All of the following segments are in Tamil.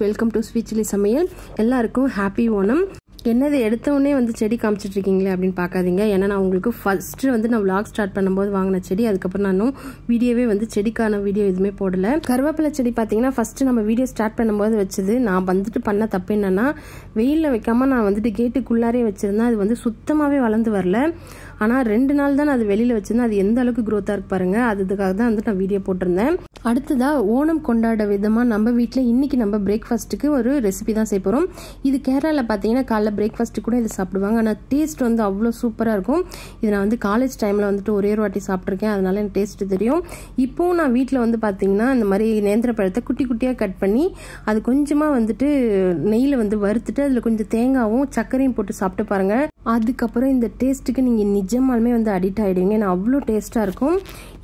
வெல்கம் டு ஸ்வீட் சில்லி சமையல். எல்லாருக்கும் ஹாப்பி ஓணம். என்னது எடுத்தவொடனே வந்து செடி காமிச்சிட்டு இருக்கீங்களே அப்படின்னு பார்க்காதீங்க. ஏன்னா நான் உங்களுக்கு ஃபர்ஸ்ட்டு வந்து நான் vlog ஸ்டார்ட் பண்ணும்போது வாங்கின செடி, அதுக்கப்புறம் நானும் வீடியோவே வந்து செடிக்கான வீடியோ எதுவுமே போடல. கருவேப்பிலை செடி பார்த்தீங்கன்னா ஃபர்ஸ்ட்டு நம்ம வீடியோ ஸ்டார்ட் பண்ணும்போது வச்சது. நான் வந்துட்டு பண்ண தப்பு என்னன்னா, வெயிலில் வைக்காம நான் வந்துட்டு கேட்டுக்குள்ளாரே வச்சிருந்தேன். அது வந்து சுத்தமாகவே வளர்ந்து வரல. ஆனால் 2 நாள் தான் அது வெளியில் வச்சிருந்தேன். அது எந்த அளவுக்கு க்ரோத்தாக இருக்கு பாருங்க. அதுக்காக தான் வந்து நான் வீடியோ போட்டிருந்தேன். அடுத்ததாக ஓணம் கொண்டாட விதமாக நம்ம வீட்டில் இன்னைக்கு நம்ம பிரேக்ஃபாஸ்ட்டுக்கு ஒரு ரெசிபி தான் செய்ய போகிறோம். இது கேரளாவில் பார்த்தீங்கன்னா காலைல பிரேக்ஃபாஸ்ட்டு கூட இது சாப்பிடுவாங்க. ஆனால் டேஸ்ட் வந்து அவ்வளோ சூப்பராக இருக்கும். இது நான் வந்து காலேஜ் டைமில் வந்துட்டு ஒரே ஒரு வாட்டி சாப்பிட்ருக்கேன். அதனால எனக்கு டேஸ்ட்டு தெரியும். இப்போவும் நான் வீட்டில் வந்து பார்த்தீங்கன்னா இந்த மாதிரி நேந்திர பழத்தை குட்டி குட்டியாக கட் பண்ணி அது கொஞ்சமாக வந்துட்டு நெய்யில் வந்து வறுத்துட்டு அதில் கொஞ்சம் தேங்காவும் சர்க்கரையும் போட்டு சாப்பிட்டு பாருங்கள். அதுக்கப்புறம் இந்த டேஸ்ட்டுக்கு நீங்கள் நிஜமாலுமே வந்து அடிக்ட் ஆகிடுவீங்க. நான் அவ்வளோ டேஸ்ட்டாக இருக்கும்.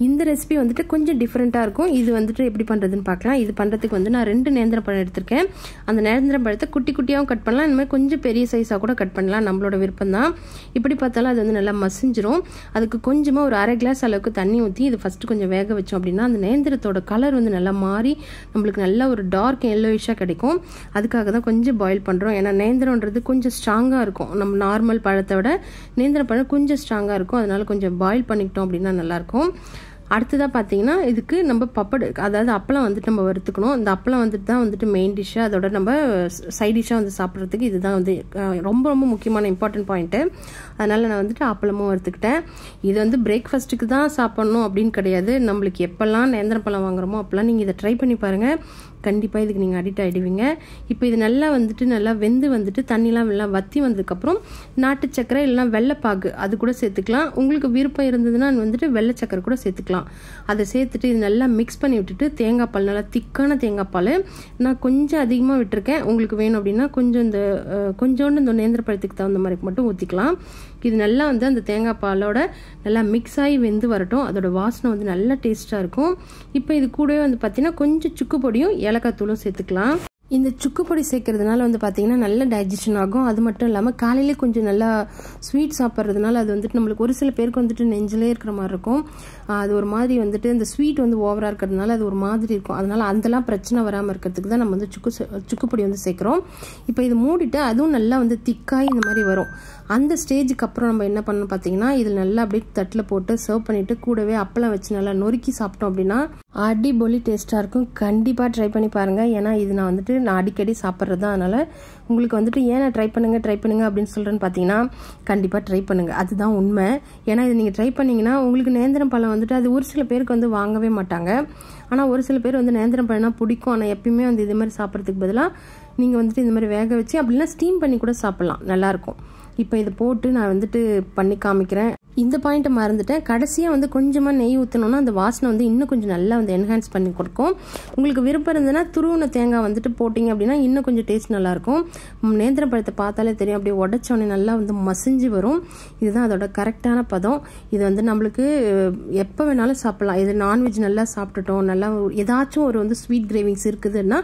இந்த ரெசிபி வந்துட்டு கொஞ்சம் டிஃப்ரெண்ட்டாக இருக்கும். இது வந்துட்டு எப்படி பண்ணுறதுன்னு பார்க்கலாம். இது பண்ணுறதுக்கு வந்து நான் 2 நேந்திர பழம் எடுத்திருக்கேன். அந்த நேந்திர பழத்தை குட்டி குட்டியாகவும் கட் பண்ணலாம், இந்த மாதிரி கொஞ்சம் பெரிய சைஸாக கூட கட் பண்ணலாம், நம்மளோட விருப்பம் தான். இப்படி பார்த்தாலும் அது வந்து நல்லா மசிஞ்சிரும். அதுக்கு கொஞ்சமாக ஒரு 1/2 கிளாஸ் அளவுக்கு தண்ணி ஊற்றி இது ஃபஸ்ட்டு கொஞ்சம் வேக வச்சோம் அப்படின்னா அந்த நேந்திரத்தோட கலர் வந்து நல்லா மாறி நம்மளுக்கு நல்லா ஒரு டார்க் எல்லோயிஷாக கிடைக்கும். அதுக்காக தான் கொஞ்சம் பாயில் பண்ணுறோம். ஏன்னா நேந்திரன்றது கொஞ்சம் ஸ்ட்ராங்காக இருக்கும். நம்ம நார்மல் பழத்தை விட நேந்திர பழம் கொஞ்சம் ஸ்ட்ராங்காக இருக்கும். அதனால கொஞ்சம் பாயில் பண்ணிக்கிட்டோம் அப்படின்னா நல்லாயிருக்கும். அடுத்ததாக பார்த்தீங்கன்னா இதுக்கு நம்ம பப்படு, அதாவது அப்பளம் வந்துட்டு நம்ம வறுத்துக்கணும். இந்த அப்பளம் வந்துட்டு தான் வந்துட்டு மெயின் டிஷ்ஷு. அதோட நம்ம சைட் டிஷ்ஷாக வந்து சாப்பிட்றதுக்கு இதுதான் வந்து ரொம்ப ரொம்ப முக்கியமான இம்பார்ட்டன்ட் பாயிண்ட்டு. அதனால் நான் வந்துட்டு அப்பளமும் வறுத்துக்கிட்டேன். இது வந்து பிரேக்ஃபாஸ்ட்டுக்கு தான் சாப்பிட்ணும் அப்படின்னு கிடையாது. நம்மளுக்கு எப்போல்லாம் நேந்திர பழம் வாங்குறோமோ அப்போல்லாம் நீங்கள் இதை ட்ரை பண்ணி பாருங்கள். கண்டிப்பாக இதுக்கு நீங்கள் அடிக்ட் ஆகிடுவீங்க. இப்போ இது நல்லா வந்துட்டு நல்லா வெந்து வந்துட்டு தண்ணிலாம் எல்லாம் வற்றி வந்ததுக்கப்புறம் நாட்டு சக்கரை இல்லைனா வெள்ளைப்பாகு அது கூட சேர்த்துக்கலாம். உங்களுக்கு விருப்பம் இருந்ததுன்னா வந்துட்டு வெள்ளை சக்கரை கூட சேர்த்துக்கலாம். அதை சேர்த்துட்டு இது நல்லா மிக்ஸ் பண்ணி விட்டுட்டு தேங்காய் பால், நல்லா திக்கான தேங்காய் பால் நான் கொஞ்சம் அதிகமாக விட்டுருக்கேன். உங்களுக்கு வேணும் அப்படின்னா கொஞ்சம் கொஞ்சோண்டு இந்த நேந்திர பழத்துக்கு தகுந்த மாதிரி மட்டும் ஊற்றிக்கலாம். இது நல்லா வந்து அந்த தேங்காய் பாலோட நல்லா மிக்ஸ் ஆகி வெந்து வரட்டும். அதோட வாசனை வந்து நல்லா டேஸ்ட்டாக இருக்கும். இப்போ இது கூடவே வந்து பார்த்தீங்கன்னா கொஞ்சம் சுக்கு பொடியும் ஏலக்காய் தூளும் சேர்த்துக்கலாம். இந்த சுக்கு பொடி சேர்க்கறதுனால வந்து பார்த்தீங்கன்னா நல்ல டைஜஷன் ஆகும். அது மட்டும் இல்லாமல் காலையிலே கொஞ்சம் நல்லா ஸ்வீட் சாப்பிட்றதுனால அது வந்துட்டு நம்மளுக்கு ஒரு சில பேருக்கு வந்துட்டு நெஞ்சிலே இருக்கிற மாதிரி இருக்கும். அது ஒரு மாதிரி வந்துட்டு இந்த ஸ்வீட் வந்து ஓவராக இருக்கிறதுனால அது ஒரு மாதிரி இருக்கும். அதனால அதெல்லாம் பிரச்சனை வராமல் இருக்கிறதுக்கு தான் நம்ம வந்து சுக்கு பொடி வந்து சேர்க்குறோம். இப்போ இது மூடிட்டு அதுவும் நல்லா வந்து திக்காய் இந்த மாதிரி வரும். அந்த ஸ்டேஜுக்கு அப்புறம் நம்ம என்ன பண்ணணும் பார்த்தீங்கன்னா இதில் நல்லா அப்படியே தட்டில் போட்டு சர்வ் பண்ணிவிட்டு கூடவே அப்பளம் வச்சு நல்லா நொறுக்கி சாப்பிட்டோம் அப்படின்னா அடிபொலி டேஸ்ட்டாக இருக்கும். கண்டிப்பாக ட்ரை பண்ணி பாருங்கள். ஏன்னா இது நான் வந்துட்டு நான் அடிக்கடி சாப்பிட்றது தான். அதனால் உங்களுக்கு வந்துட்டு ஏன் நான் ட்ரை பண்ணுங்க அப்படின்னு சொல்கிறேன்னு பார்த்தீங்கன்னா கண்டிப்பாக ட்ரை பண்ணுங்கள். அதுதான் உண்மை. ஏன்னா இது நீங்கள் ட்ரை பண்ணிங்கன்னா உங்களுக்கு நேந்திரம் பழம் வந்துட்டு அது ஒரு சில பேருக்கு வந்து வாங்கவே மாட்டாங்க. ஆனால் ஒரு சில பேர் வந்து நேந்திரம் பழம்னா பிடிக்கும். ஆனால் எப்பயுமே வந்து இது மாதிரி சாப்பிட்றதுக்கு பதிலாக நீங்கள் வந்துட்டு இந்த மாதிரி வேக வச்சு அப்படின்னா ஸ்டீம் பண்ணி கூட சாப்பிட்லாம், நல்லாயிருக்கும். இப்போ இதை போட்டு நான் வந்துட்டு பண்ணி காமிக்கிறேன். இந்த பாயிண்ட்டை மறந்துட்டேன். கடைசியாக வந்து கொஞ்சமாக நெய் ஊற்றணுன்னா அந்த வாசனை வந்து இன்னும் கொஞ்சம் நல்லா வந்து என்ஹான்ஸ் பண்ணி கொடுக்கும். உங்களுக்கு விருப்பம் இருந்ததுன்னா துருவின தேங்காய் வந்துட்டு போட்டிங்க அப்படின்னா இன்னும் கொஞ்சம் டேஸ்ட் நல்லாயிருக்கும். நேந்திர பழத்தை பார்த்தாலே தெரியும், அப்படியே உடச்சோடனே நல்லா வந்து மசிஞ்சு வரும். இதுதான் அதோட கரெக்டான பதம். இது வந்து நம்மளுக்கு எப்போ வேணாலும் சாப்பிட்லாம். இது நான்வெஜ் நல்லா சாப்பிட்டுட்டோம், நல்லா ஏதாச்சும் ஒரு வந்து ஸ்வீட் கிரேவிங்ஸ் இருக்குதுன்னா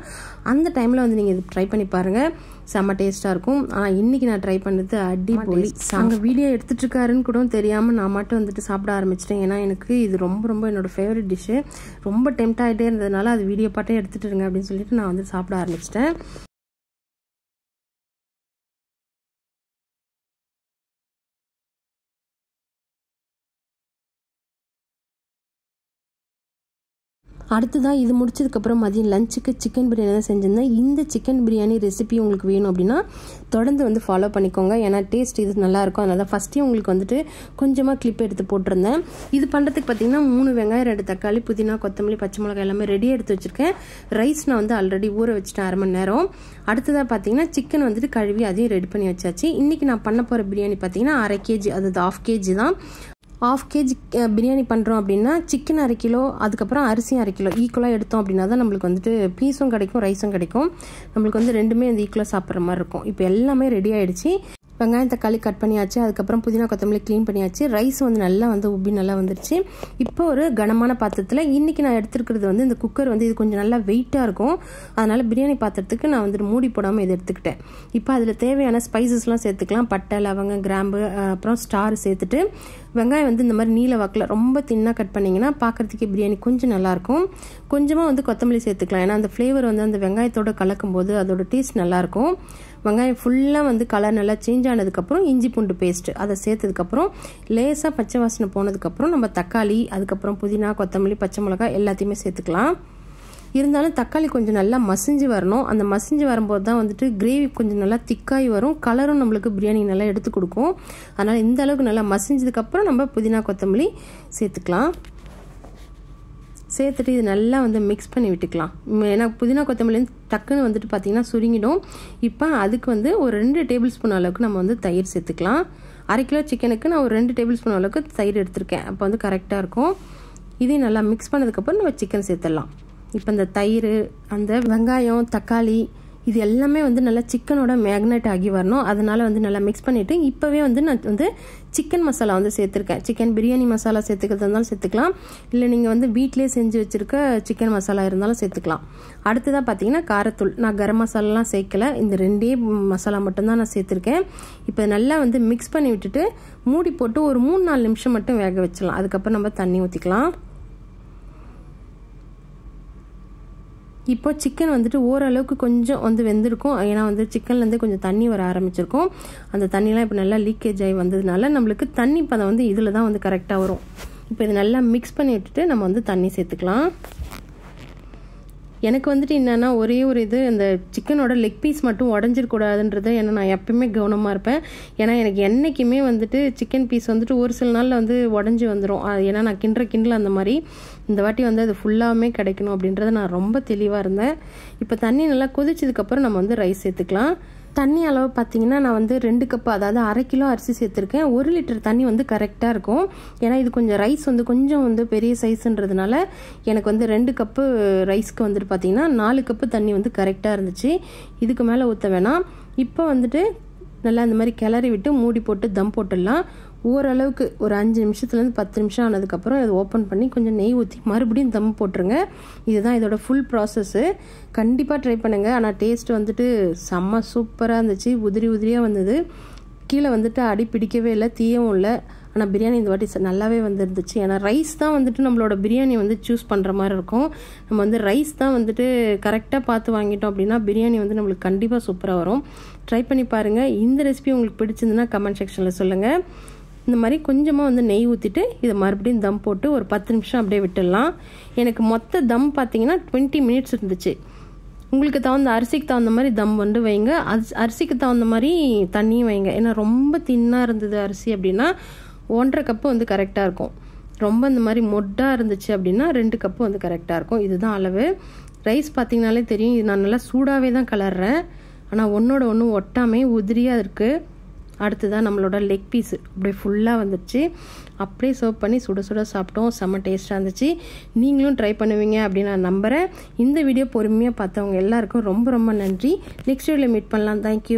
அந்த டைமில் வந்து நீங்கள் இது ட்ரை பண்ணி பாருங்கள். செம்ம டேஸ்ட்டாக இருக்கும். ஆனால் இன்றைக்கி நான் ட்ரை பண்ணது அடிபொலி. அங்கே வீடியோ எடுத்துகிட்டு இருக்காருன்னு கூட தெரியாமல் நான் மட்டும் வந்துட்டு சாப்பிட ஆரம்பிச்சிட்டேன். ஏன்னா எனக்கு இது ரொம்ப ரொம்ப என்னோட ஃபேவரட் டிஷ்ஷு. ரொம்ப டெம்ட் ஆகிட்டே இருந்ததுனால அது வீடியோ பாட்டே எடுத்துகிட்டு இருங்க அப்படின்னு சொல்லிட்டு நான் வந்து சாப்பிட ஆரம்பிச்சிட்டேன். அடுத்ததாக இது முடிச்சதுக்கப்புறம் மதியம் லஞ்சுக்கு சிக்கன் பிரியாணி தான் செஞ்சுருந்தேன். இந்த சிக்கன் பிரியாணி ரெசிபி உங்களுக்கு வேணும் அப்படின்னா தொடர்ந்து வந்து ஃபாலோ பண்ணிக்கோங்க. ஏன்னா டேஸ்ட் இது நல்லாயிருக்கும். அதனால தான் ஃபஸ்ட்டே உங்களுக்கு வந்துட்டு கொஞ்சமாக கிளிப் எடுத்து போட்டிருந்தேன். இது பண்ணுறதுக்கு பார்த்தீங்கன்னா 3 வெங்காயம், 2 தக்காளி, புதினா, கொத்தமல்லி, பச்சை மிளகாய் எல்லாமே ரெடியாக எடுத்து வச்சுருக்கேன். ரைஸ் நான் வந்து ஆல்ரெடி ஊற வச்சுட்டேன் 1/2 மணி நேரம். அடுத்ததாக பார்த்தீங்கன்னா சிக்கன் வந்துட்டு கழுவி அதையும் ரெடி பண்ணி வச்சாச்சு. இன்றைக்கி நான் பண்ண போகிற பிரியாணி பார்த்தீங்கன்னா 1/2 kg, அதாவது 1/2 kg தான். 1/2 kg பிரியாணி பண்ணுறோம் அப்படின்னா சிக்கன் 1/2 கிலோ, அதுக்கப்புறம் அரிசி 1/2 கிலோ ஈக்குவலாக எடுத்தோம் அப்படின்னா தான் நம்மளுக்கு வந்துட்டு பீஸும் கிடைக்கும், ரைஸும் கிடைக்கும். நம்மளுக்கு வந்து ரெண்டுமே வந்து ஈக்குவலாக சாப்பிட்ற மாதிரி இருக்கும். இப்போ எல்லாமே ரெடி ஆகிடுச்சு. வெங்காயம் தக்காளி கட் பண்ணியாச்சு. அதுக்கப்புறம் புதினா கொத்தமல்லி க்ளீன் பண்ணியாச்சு. ரைஸ் வந்து நல்லா வந்து உப்பி நல்லா வந்துருச்சு. இப்போ ஒரு கனமான பாத்திரத்தில் இன்றைக்கி நான் எடுத்துருக்கிறது வந்து இந்த குக்கர் வந்து இது கொஞ்சம் நல்லா வெயிட்டாக இருக்கும். அதனால் பிரியாணி பாத்திரத்துக்கு நான் வந்துட்டு மூடி போடாமல் இது எடுத்துக்கிட்டேன். இப்போ அதில் தேவையான ஸ்பைசஸ்லாம் சேர்த்துக்கலாம். பட்டை, லவங்கம், கிராம்பு, அப்புறம் ஸ்டார் சேர்த்துட்டு வெங்காயம் வந்து இந்த மாதிரி நீல வாக்கில் ரொம்ப தின்னாக கட் பண்ணிங்கன்னா பார்க்குறதுக்கே பிரியாணி கொஞ்சம் நல்லாயிருக்கும். கொஞ்சமாக வந்து கொத்தமல்லி சேர்த்துக்கலாம். ஏன்னா அந்த ஃப்ளேவர் வந்து அந்த வெங்காயத்தோடு கலக்கும் போது அதோட டேஸ்ட் நல்லாயிருக்கும். வெங்காயம் ஃபுல்லாக வந்து கலர் நல்லா சேஞ்ச் ஆனதுக்கப்புறம் இஞ்சி பூண்டு பேஸ்ட்டு அதை சேர்த்ததுக்கப்புறம் லேசாக பச்சை வாசனை போனதுக்கப்புறம் நம்ம தக்காளி, அதுக்கப்புறம் புதினா, கொத்தமல்லி, பச்சை மிளகாய் எல்லாத்தையுமே சேர்த்துக்கலாம். இருந்தாலும் தக்காளி கொஞ்சம் நல்லா மசிஞ்சு வரணும். அந்த மசிஞ்சு வரும்போது தான் வந்துட்டு கிரேவி கொஞ்சம் நல்லா திக்காகி வரும். கலரும் நம்மளுக்கு பிரியாணி நல்லா எடுத்து கொடுக்கும். அதனால் இந்த அளவுக்கு நல்லா மசிஞ்சதுக்கப்புறம் நம்ம புதினா கொத்தமல்லி சேர்த்துக்கலாம். சேர்த்துட்டு இது நல்லா வந்து மிக்ஸ் பண்ணி விட்டுக்கலாம். ஏன்னா புதினா கொத்தமல்லி டக்குன்னு வந்துட்டு பார்த்திங்கன்னா சுருங்கிடும். இப்போ அதுக்கு வந்து ஒரு 2 டேபிள் ஸ்பூன் அளவுக்கு நம்ம வந்து தயிர் சேர்த்துக்கலாம். 1/2 கிலோ சிக்கனுக்கு நான் ஒரு 2 டேபிள் ஸ்பூன் அளவுக்கு தயிர் எடுத்திருக்கேன். அப்போ வந்து கரெக்டாக இருக்கும். இதையும் நல்லா மிக்ஸ் பண்ணதுக்கப்புறம் நம்ம சிக்கன் சேர்த்துடலாம். இப்போ இந்த தயிர், அந்த வெங்காயம், தக்காளி இது எல்லாமே வந்து நல்லா சிக்கனோட மேக்னேட் ஆகி வரணும். அதனால் வந்து நல்லா மிக்ஸ் பண்ணிவிட்டு இப்போவே வந்து நான் வந்து சிக்கன் மசாலா வந்து சேர்த்துருக்கேன். சிக்கன் பிரியாணி மசாலா சேர்த்துக்கிறதா இருந்தாலும் சேர்த்துக்கலாம். இல்லை நீங்கள் வந்து வீட்டிலே செஞ்சு வச்சுருக்க சிக்கன் மசாலா இருந்தாலும் சேர்த்துக்கலாம். அடுத்ததாக பார்த்தீங்கன்னா காரத்தூள். நான் கரம் மசாலாலாம் சேர்க்கலை. இந்த 2 மசாலா மட்டும்தான் நான் சேர்த்துருக்கேன். இப்போ நல்லா வந்து மிக்ஸ் பண்ணி விட்டுட்டு மூடி போட்டு ஒரு 3-4 நிமிஷம் மட்டும் வேக வச்சிடலாம். அதுக்கப்புறம் நம்ம தண்ணி ஊற்றிக்கலாம். இப்போ சிக்கன் வந்துட்டு ஓரளவுக்கு கொஞ்சம் வந்து வெந்திருக்கும். ஏன்னா வந்து சிக்கன்லேருந்து கொஞ்சம் தண்ணி வர ஆரம்பிச்சிருக்கும். அந்த தண்ணியெலாம் இப்போ நல்லா லீக்கேஜ் ஆகி வந்ததுனால நம்மளுக்கு தண்ணி பதம் வந்து இதில் தான் வந்து கரெக்டாக வரும். இப்போ இது நல்லா மிக்ஸ் பண்ணி விட்டுட்டு நம்ம வந்து தண்ணி சேர்த்துக்கலாம். எனக்கு வந்துட்டு என்னென்னா ஒரே ஒரு இது அந்த சிக்கனோட லெக் பீஸ் மட்டும் உடஞ்சிருக்கூடாதுன்றது ஏன்னா நான் எப்பயுமே கவனமாக இருப்பேன். ஏன்னா எனக்கு என்றைக்குமே வந்துட்டு சிக்கன் பீஸ் வந்துட்டு ஒரு சில நாளில் வந்து உடஞ்சி வந்துடும். ஏன்னா நான் கிண்டல அந்த மாதிரி இந்த வாட்டி வந்து அது ஃபுல்லாகவே கிடைக்கணும் அப்படின்றத நான் ரொம்ப தெளிவாக இருந்தேன். இப்போ தண்ணி நல்லா கொதிச்சதுக்கப்புறம் நம்ம வந்து ரைஸ் சேர்த்துக்கலாம். தண்ணி அளவு பார்த்தீங்கன்னா நான் வந்து 2 கப்பு, அதாவது 1/2 கிலோ அரிசி சேர்த்துருக்கேன். 1 லிட்டர் தண்ணி வந்து கரெக்டாக இருக்கும். ஏன்னா இது கொஞ்சம் ரைஸ் வந்து கொஞ்சம் வந்து பெரிய சைஸுன்றதுனால எனக்கு வந்து 2 கப்பு ரைஸ்க்கு வந்துட்டு பார்த்தீங்கன்னா 4 கப்பு தண்ணி வந்து கரெக்டாக இருந்துச்சு. இதுக்கு மேலே ஊற்ற வேணாம். இப்போ வந்துட்டு நல்லா இந்த மாதிரி கிளறி விட்டு மூடி போட்டு தம் போட்டுடலாம். ஓரளவுக்கு ஒரு 5 நிமிஷத்துலேருந்து 10 நிமிஷம் ஆனதுக்கப்புறம் இதை ஓப்பன் பண்ணி கொஞ்சம் நெய் ஊற்றி மறுபடியும் தம் போட்டுருங்க. இதுதான் இதோட ஃபுல் ப்ராசஸ்ஸு. கண்டிப்பாக ட்ரை பண்ணுங்கள். ஆனால் டேஸ்ட் வந்துட்டு செம்ம சூப்பராக இருந்துச்சு. உதிரியாக வந்தது. கீழே வந்துட்டு அடி பிடிக்கவே இல்லை, தீயவும் இல்லை. ஆனால் பிரியாணி இந்த வாட்டி நல்லாவே வந்துருந்துச்சு. ஏன்னா ரைஸ் தான் வந்துட்டு நம்மளோட பிரியாணி வந்து சூஸ் பண்ணுற மாதிரி இருக்கும். நம்ம வந்து ரைஸ் தான் வந்துட்டு கரெக்டாக பார்த்து வாங்கிட்டோம் அப்படின்னா பிரியாணி வந்து நம்மளுக்கு கண்டிப்பாக சூப்பராக வரும். ட்ரை பண்ணி பாருங்கள். இந்த ரெசிபி உங்களுக்கு பிடிச்சிருந்துன்னா கமெண்ட் செக்ஷனில் சொல்லுங்கள். இந்த மாதிரி கொஞ்சமாக வந்து நெய் ஊற்றிட்டு இதை மறுபடியும் தம் போட்டு ஒரு 10 நிமிஷம் அப்படியே விட்டுடலாம். எனக்கு மொத்த தம் பார்த்தீங்கன்னா 20 மினிட்ஸ் இருந்துச்சு. உங்களுக்கு தகுந்த அரிசிக்கு தகுந்த மாதிரி தம் வந்து வைங்க. அரிசிக்கு தகுந்த மாதிரி தண்ணியும் வைங்க. ஏன்னா ரொம்ப தின்னாக இருந்தது அரிசி அப்படின்னா 1.5 கப்பு வந்து கரெக்டாக இருக்கும். ரொம்ப இந்த மாதிரி மொட்டாக இருந்துச்சு அப்படின்னா 2 கப்பு வந்து கரெக்டாக இருக்கும். இதுதான் அளவு. ரைஸ் பார்த்தீங்கனாலே தெரியும். இது நான் நல்லா சூடாகவே தான் கலர்றேன். ஆனால் ஒன்றோட ஒன்று ஒட்டாமே உதிரியாக இருக்குது. அடுத்ததான் நம்மளோட லெக் பீஸு அப்படியே ஃபுல்லாக வந்துடுச்சு. அப்படியே சர்வ் பண்ணி சுட சுட சாப்பிட்டோம். செம்ம டேஸ்ட்டாக இருந்துச்சு. நீங்களும் ட்ரை பண்ணுவீங்க அப்படின்னு நான் நம்புகிறேன். இந்த வீடியோ பொறுமையாக பார்த்தவங்க எல்லாருக்கும் ரொம்ப ரொம்ப நன்றி. நெக்ஸ்ட் வீடியோவில் மீட் பண்ணலாம். தேங்க்யூ.